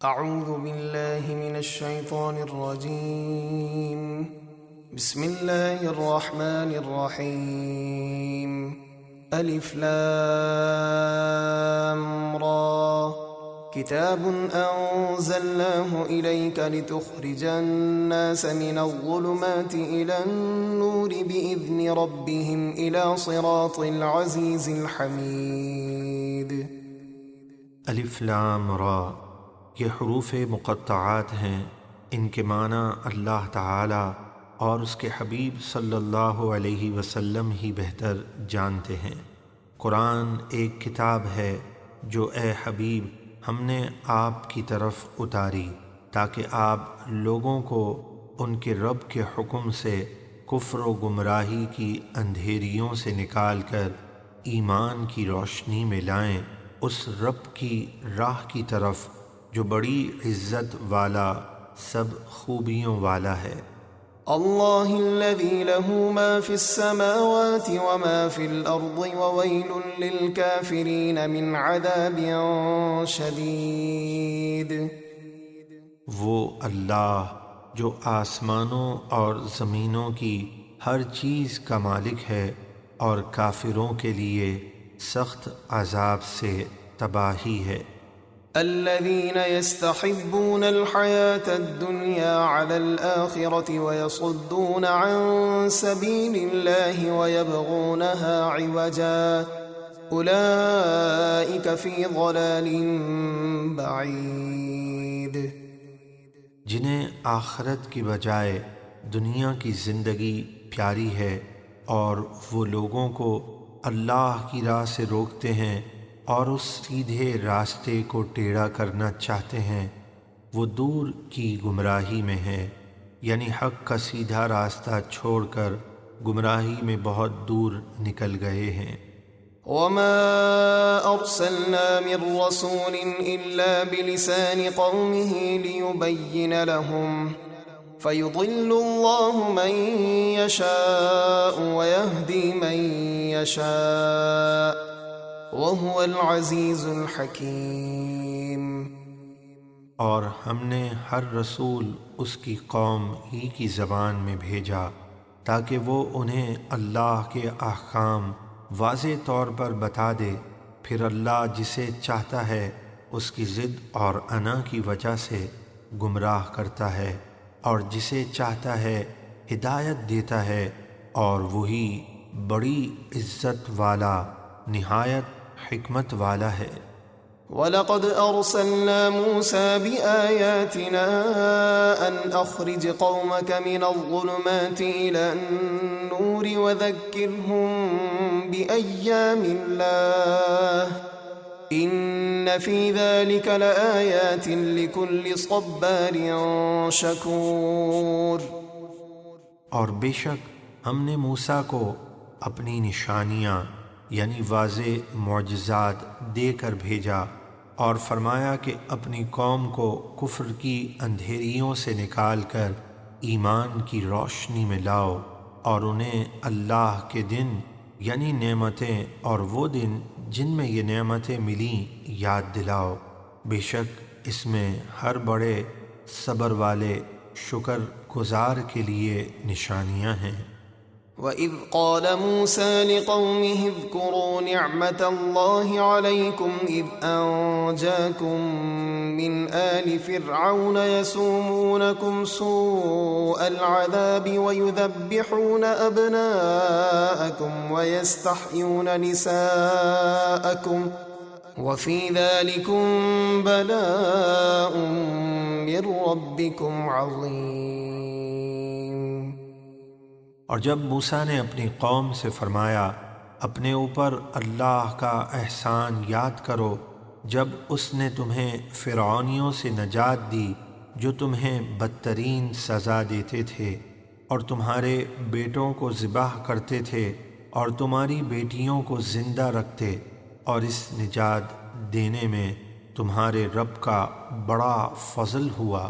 اعوذ باللہ من الشیطان الرجیم بسم اللہ الرحمن الرحیم الف لام را کتاب انزلناه الیک لتخرج الناس من الظلمات الى النور باذن ربهم الى صراط العزیز الحمید۔ الف لام را، یہ حروف مقطعات ہیں، ان کے معنی اللہ تعالی اور اس کے حبیب صلی اللہ علیہ وسلم ہی بہتر جانتے ہیں۔ قرآن ایک کتاب ہے جو اے حبیب ہم نے آپ کی طرف اتاری تاکہ آپ لوگوں کو ان کے رب کے حکم سے کفر و گمراہی کی اندھیریوں سے نکال کر ایمان کی روشنی میں لائیں، اس رب کی راہ کی طرف جو بڑی عزت والا، سب خوبیوں والا ہے۔ اللہ الذی له ما فی السماوات وما فی الارض وویل للکافرین من عذاب شدید۔ وہ اللہ جو آسمانوں اور زمینوں کی ہر چیز کا مالک ہے اور کافروں کے لیے سخت عذاب سے تباہی ہے۔ الذين يستحبون الحياة الدنيا على الآخرة ويصدون عن سبيل الله ويبغونها عوجا أولئك في ضلال بعيد۔ جنہیں آخرت کی بجائے دنیا کی زندگی پیاری ہے اور وہ لوگوں کو اللہ کی راہ سے روکتے ہیں اور اس سیدھے راستے کو ٹیڑھا کرنا چاہتے ہیں، وہ دور کی گمراہی میں ہے، یعنی حق کا سیدھا راستہ چھوڑ کر گمراہی میں بہت دور نکل گئے ہیں۔ وما أرسلنا من رسول إلا بلسان قومه ليبين لهم فيضل الله من يشاء ويهدي من يشاء وَهُوَ الْعَزِيزُ الْحَكِيمُ۔ اور ہم نے ہر رسول اس کی قوم ہی کی زبان میں بھیجا تاکہ وہ انہیں اللہ کے احکام واضح طور پر بتا دے، پھر اللہ جسے چاہتا ہے اس کی ضد اور انا کی وجہ سے گمراہ کرتا ہے، اور جسے چاہتا ہے ہدایت دیتا ہے، اور وہی بڑی عزت والا نہایت حکمت والا ہے۔ وَلَقَدْ أَرْسَلْنَا مُوسَى بِآيَاتِنَا أَنْ أَخْرِجْ قَوْمَكَ مِنَ الظُّلُمَاتِ إِلَى النُّورِ وَذَكِّرْهُمْ بِأَيَّامِ اللَّهِ إِنَّ فِي ذَلِكَ لَآيَاتٍ لِكُلِّ صَبَّارٍ شَكُورٍ۔ اور بے شک ہم نے موسیٰ کو اپنی نشانیاں یعنی واضح معجزات دے کر بھیجا اور فرمایا کہ اپنی قوم کو کفر کی اندھیریوں سے نکال کر ایمان کی روشنی میں لاؤ، اور انہیں اللہ کے دن یعنی نعمتیں اور وہ دن جن میں یہ نعمتیں ملیں یاد دلاؤ، بے شک اس میں ہر بڑے صبر والے شکر گزار کے لیے نشانیاں ہیں۔ وَإِذْ قَالَ مُوسَى لِقَوْمِهِ اذْكُرُوا نِعْمَةَ اللَّهِ عَلَيْكُمْ إِذْ أَنْجَاكُمْ مِنْ آلِ فِرْعَوْنَ يَسُومُونَكُمْ سُوءَ الْعَذَابِ وَيُذَبِّحُونَ أَبْنَاءَكُمْ وَيَسْتَحْيُونَ نِسَاءَكُمْ وَفِي ذَلِكُمْ بَلَاءٌ مِّن رَّبِّكُمْ عَظِيمٌ۔ اور جب موسیٰ نے اپنی قوم سے فرمایا اپنے اوپر اللہ کا احسان یاد کرو جب اس نے تمہیں فرعونیوں سے نجات دی جو تمہیں بدترین سزا دیتے تھے اور تمہارے بیٹوں کو ذبح کرتے تھے اور تمہاری بیٹیوں کو زندہ رکھتے، اور اس نجات دینے میں تمہارے رب کا بڑا فضل ہوا۔